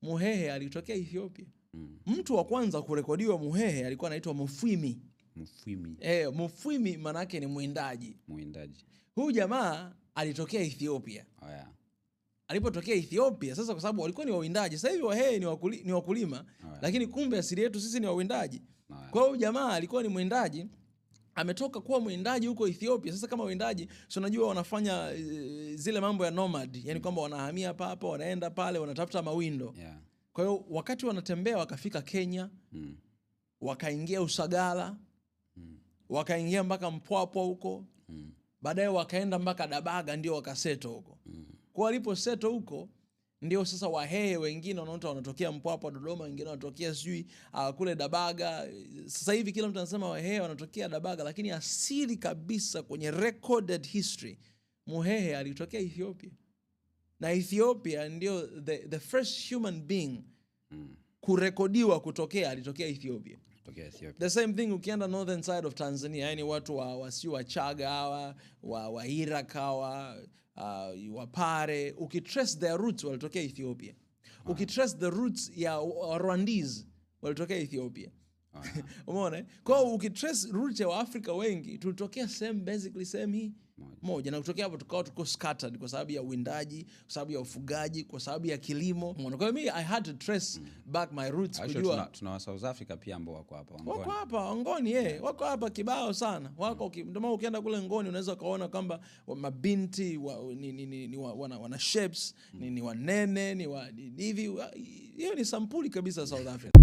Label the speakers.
Speaker 1: Muhehe alitokea Ethiopia. Mtu wa kwanza kurekodiwa Muhehe alikuwa anaitwa Mufwimi. Mufwimi maana yake ni mwindaji. Huyu jamaa alitokea Ethiopia. Alipotokea Ethiopia, sasa kwa sababu walikuwa ni wawindaji. Sasa hivi Wahehe ni wakulima, lakini kumbe asili yetu sisi ni wawindaji. Kwa hiyo jamaa alikuwa ni mwindaji, ametoka kuwa mwindaji huko Ethiopia. Sasa kama mwindaji, so unajua wanafanya zile mambo ya nomad, yani kwamba wanahamia hapa wanaenda pale wanatafuta mawindo. Kwa hiyo wakati wanatembea wakafika Kenya, wakaingia Usagara, wakaingia mpaka Mpwapwa huko, baadaye wakaenda mpaka Dabaga, ndio wakaseto huko. Kwa walipo seto huko ndio sasa Wahehe wengine wanatokea Mpwapwa Dodoma, wengine wanatokea sijui kule Dabaga. Sasa hivi kila mtu anasema Wahehe wanatokea Dabaga, lakini asili kabisa kwenye recorded history Muhehe alitokea Ethiopia. Na Ethiopia ndio the first human being kurekodiwa alitokea Ethiopia. The same thing ukienda northern side of Tanzania, yani watu wasi Wachaga hawa, Iraq hawa, Wapare, ukitrace their roots walitokea Ethiopia. Ukitrace the roots ya Rwandese walitokea Ethiopia. Umeona? Kwa ukitrace roots ya Waafrika wengi tulitokea basically same hii moja, na kutokea hapo tuko scattered kwa sababu ya uwindaji, kwa sababu ya ufugaji, kwa sababu ya kilimo. Kwa hiyo mimi I had to trace back my roots kujua.
Speaker 2: Tuna wa South Africa pia ambao wako hapa.
Speaker 1: Wako hapa Ngoni wako hapa kibao sana. Ndio maana ukienda kule Ngoni unaweza kuona kwamba mabinti wana shapes, ni wanene, ni hivi. Hiyo ni sampuli kabisa South Africa.